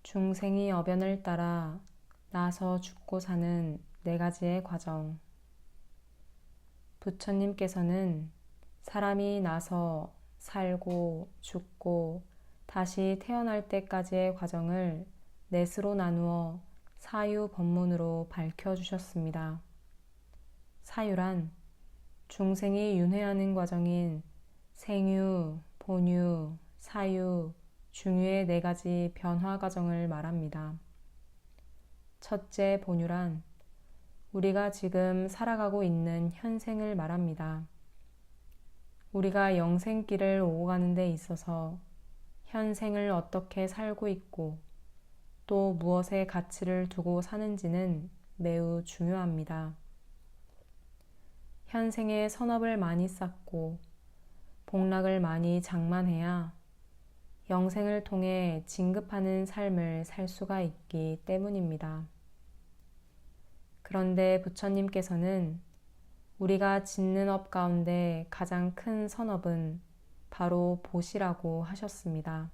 중생이 어변을 따라 나서 죽고 사는 네 가지의 과정. 부처님께서는 사람이 나서 살고 죽고 다시 태어날 때까지의 과정을 넷으로 나누어 사유법문으로 밝혀주셨습니다. 사유란 중생이 윤회하는 과정인 생유, 본유, 사유, 중유의 네 가지 변화 과정을 말합니다. 첫째, 본유란 우리가 지금 살아가고 있는 현생을 말합니다. 우리가 영생길을 오고 가는 데 있어서 현생을 어떻게 살고 있고 또 무엇에 가치를 두고 사는지는 매우 중요합니다. 현생에 선업을 많이 쌓고 복락을 많이 장만해야 영생을 통해 진급하는 삶을 살 수가 있기 때문입니다. 그런데 부처님께서는 우리가 짓는 업 가운데 가장 큰 선업은 바로 보시라고 하셨습니다.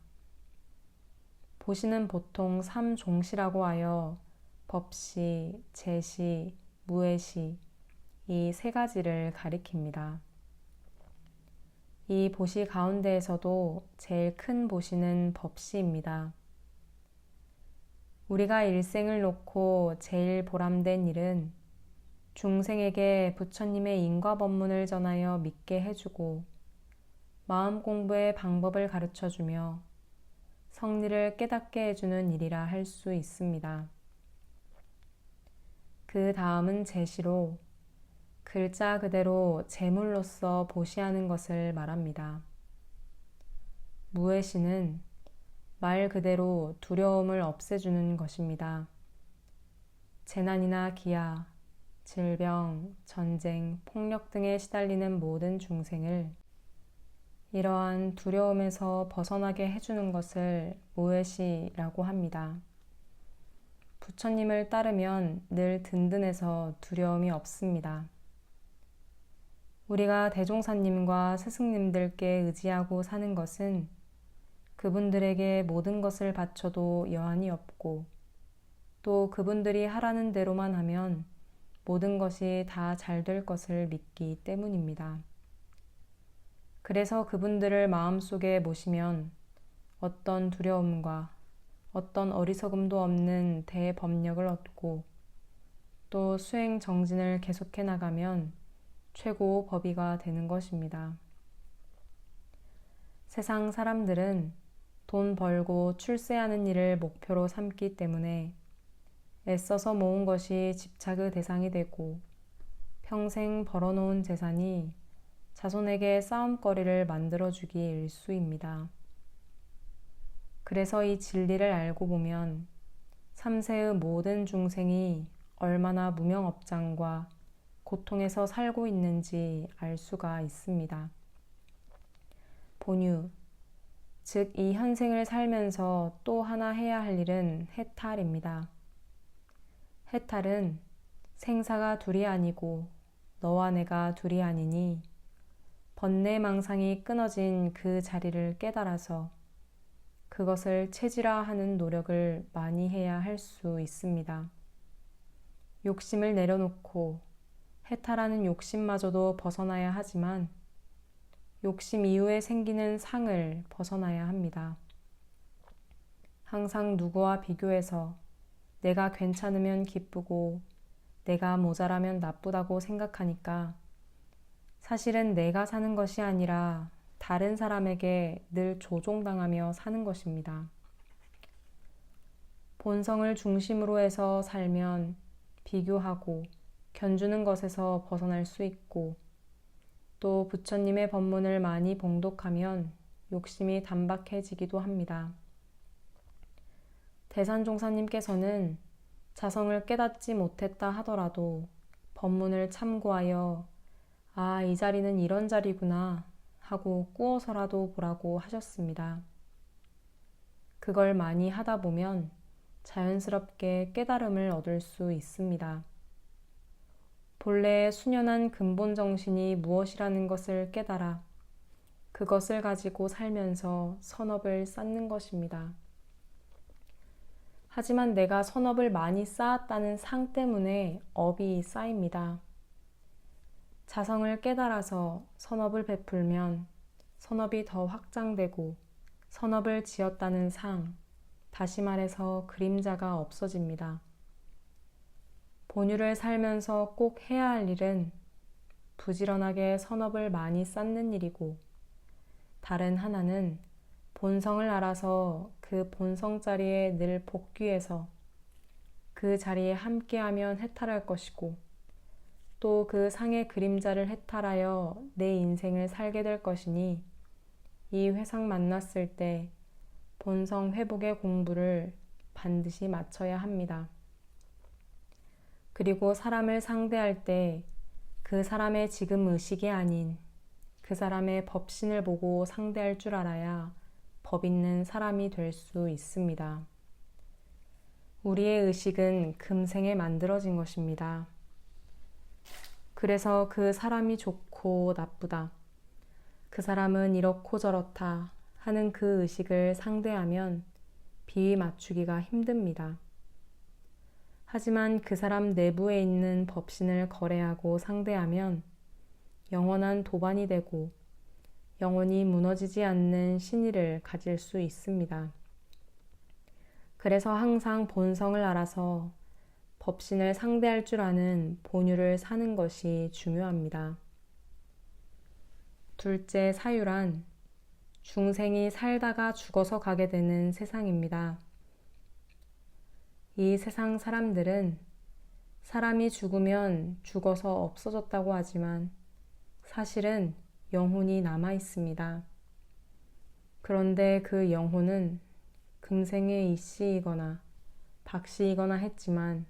보시는 보통 삼종시라고 하여 법시, 제시, 무예시 이 세 가지를 가리킵니다. 이 보시 가운데에서도 제일 큰 보시는 법시입니다. 우리가 일생을 놓고 제일 보람된 일은 중생에게 부처님의 인과법문을 전하여 믿게 해주고 마음 공부의 방법을 가르쳐주며 성리를 깨닫게 해주는 일이라 할 수 있습니다. 그 다음은 제시로 글자 그대로 제물로서 보시하는 것을 말합니다. 무예시는 말 그대로 두려움을 없애주는 것입니다. 재난이나 기아, 질병, 전쟁, 폭력 등에 시달리는 모든 중생을 이러한 두려움에서 벗어나게 해주는 것을 무예시라고 합니다. 부처님을 따르면 늘 든든해서 두려움이 없습니다. 우리가 대종사님과 스승님들께 의지하고 사는 것은 그분들에게 모든 것을 바쳐도 여한이 없고 또 그분들이 하라는 대로만 하면 모든 것이 다 잘 될 것을 믿기 때문입니다. 그래서 그분들을 마음속에 모시면 어떤 두려움과 어떤 어리석음도 없는 대법력을 얻고 또 수행 정진을 계속해 나가면 최고 법의가 되는 것입니다. 세상 사람들은 돈 벌고 출세하는 일을 목표로 삼기 때문에 애써서 모은 것이 집착의 대상이 되고 평생 벌어놓은 재산이 자손에게 싸움거리를 만들어주기 일쑤입니다. 그래서 이 진리를 알고 보면 삼세의 모든 중생이 얼마나 무명업장과 고통에서 살고 있는지 알 수가 있습니다. 본유, 즉 이 현생을 살면서 또 하나 해야 할 일은 해탈입니다. 해탈은 생사가 둘이 아니고 너와 내가 둘이 아니니 번뇌망상이 끊어진 그 자리를 깨달아서 그것을 체질화하는 노력을 많이 해야 할 수 있습니다. 욕심을 내려놓고 해탈하는 욕심마저도 벗어나야 하지만 욕심 이후에 생기는 상을 벗어나야 합니다. 항상 누구와 비교해서 내가 괜찮으면 기쁘고 내가 모자라면 나쁘다고 생각하니까 사실은 내가 사는 것이 아니라 다른 사람에게 늘 조종당하며 사는 것입니다. 본성을 중심으로 해서 살면 비교하고 견주는 것에서 벗어날 수 있고 또 부처님의 법문을 많이 봉독하면 욕심이 단박해지기도 합니다. 대산종사님께서는 자성을 깨닫지 못했다 하더라도 법문을 참고하여 아, 이 자리는 이런 자리구나 하고 꾸어서라도 보라고 하셨습니다. 그걸 많이 하다 보면 자연스럽게 깨달음을 얻을 수 있습니다. 본래의 순연한 근본 정신이 무엇이라는 것을 깨달아 그것을 가지고 살면서 선업을 쌓는 것입니다. 하지만 내가 선업을 많이 쌓았다는 상 때문에 업이 쌓입니다. 자성을 깨달아서 선업을 베풀면 선업이 더 확장되고 선업을 지었다는 상, 다시 말해서 그림자가 없어집니다. 본유를 살면서 꼭 해야 할 일은 부지런하게 선업을 많이 쌓는 일이고, 다른 하나는 본성을 알아서 그 본성 자리에 늘 복귀해서 그 자리에 함께하면 해탈할 것이고, 또 그 상의 그림자를 해탈하여 내 인생을 살게 될 것이니, 이 회상 만났을 때 본성 회복의 공부를 반드시 마쳐야 합니다. 그리고 사람을 상대할 때 그 사람의 지금 의식이 아닌 그 사람의 법신을 보고 상대할 줄 알아야 법 있는 사람이 될 수 있습니다. 우리의 의식은 금생에 만들어진 것입니다. 그래서 그 사람이 좋고 나쁘다, 그 사람은 이렇고 저렇다 하는 그 의식을 상대하면 비위 맞추기가 힘듭니다. 하지만 그 사람 내부에 있는 법신을 거래하고 상대하면 영원한 도반이 되고 영원히 무너지지 않는 신의를 가질 수 있습니다. 그래서 항상 본성을 알아서 법신을 상대할 줄 아는 본유를 사는 것이 중요합니다. 둘째, 사유란 중생이 살다가 죽어서 가게 되는 세상입니다. 이 세상 사람들은 사람이 죽으면 죽어서 없어졌다고 하지만 사실은 영혼이 남아 있습니다. 그런데 그 영혼은 금생에 이씨이거나 박씨이거나 했지만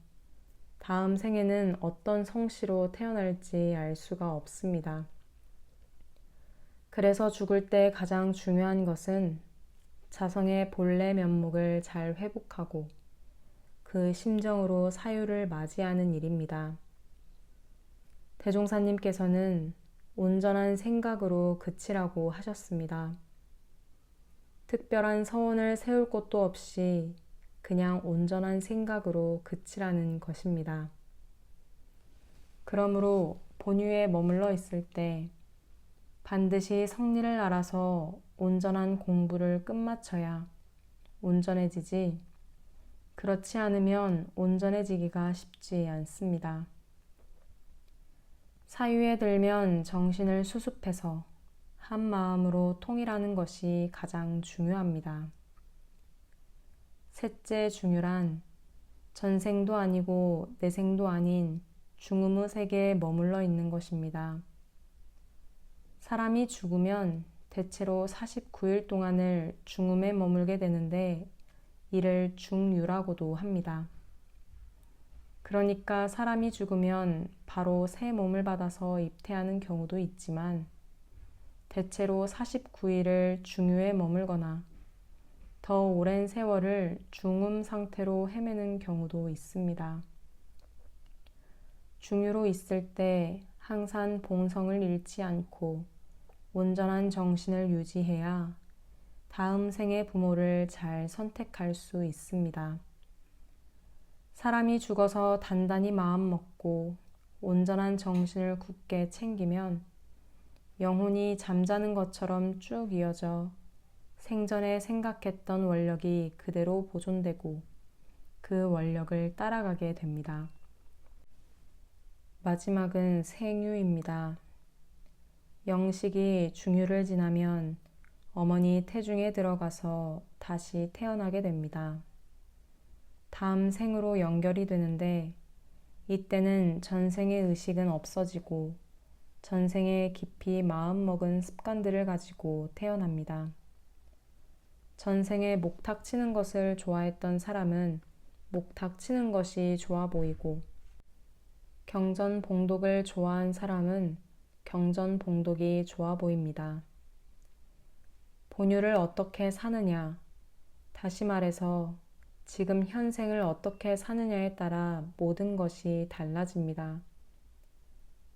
다음 생에는 어떤 성씨로 태어날지 알 수가 없습니다. 그래서 죽을 때 가장 중요한 것은 자성의 본래 면목을 잘 회복하고 그 심정으로 사유를 맞이하는 일입니다. 대종사님께서는 온전한 생각으로 그치라고 하셨습니다. 특별한 서원을 세울 것도 없이 그냥 온전한 생각으로 그치라는 것입니다. 그러므로 본유에 머물러 있을 때 반드시 성리를 알아서 온전한 공부를 끝마쳐야 온전해지지, 그렇지 않으면 온전해지기가 쉽지 않습니다. 사유에 들면 정신을 수습해서 한 마음으로 통일하는 것이 가장 중요합니다. 셋째 중유란 전생도 아니고 내생도 아닌 중음의 세계에 머물러 있는 것입니다. 사람이 죽으면 대체로 49일 동안을 중음에 머물게 되는데 이를 중유라고도 합니다. 그러니까 사람이 죽으면 바로 새 몸을 받아서 입퇴하는 경우도 있지만 대체로 49일을 중유에 머물거나 더 오랜 세월을 중음 상태로 헤매는 경우도 있습니다. 중유로 있을 때 항상 본성을 잃지 않고 온전한 정신을 유지해야 다음 생의 부모를 잘 선택할 수 있습니다. 사람이 죽어서 단단히 마음 먹고 온전한 정신을 굳게 챙기면 영혼이 잠자는 것처럼 쭉 이어져 생전에 생각했던 원력이 그대로 보존되고 그 원력을 따라가게 됩니다. 마지막은 생유입니다. 영식이 중유를 지나면 어머니 태중에 들어가서 다시 태어나게 됩니다. 다음 생으로 연결이 되는데 이때는 전생의 의식은 없어지고 전생에 깊이 마음먹은 습관들을 가지고 태어납니다. 전생에 목탁 치는 것을 좋아했던 사람은 목탁 치는 것이 좋아 보이고 경전봉독을 좋아한 사람은 경전봉독이 좋아 보입니다. 본유를 어떻게 사느냐, 다시 말해서 지금 현생을 어떻게 사느냐에 따라 모든 것이 달라집니다.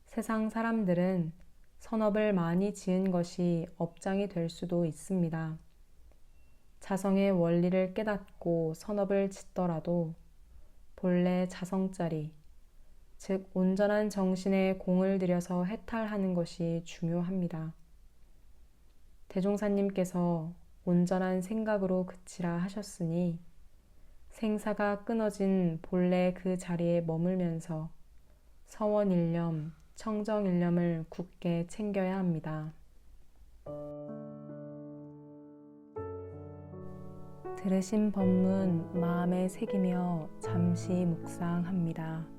세상 사람들은 선업을 많이 지은 것이 업장이 될 수도 있습니다. 자성의 원리를 깨닫고 선업을 짓더라도 본래 자성자리, 즉 온전한 정신에 공을 들여서 해탈하는 것이 중요합니다. 대종사님께서 온전한 생각으로 그치라 하셨으니 생사가 끊어진 본래 그 자리에 머물면서 서원일념, 청정일념을 굳게 챙겨야 합니다. 들으신 법문 마음에 새기며 잠시 묵상합니다.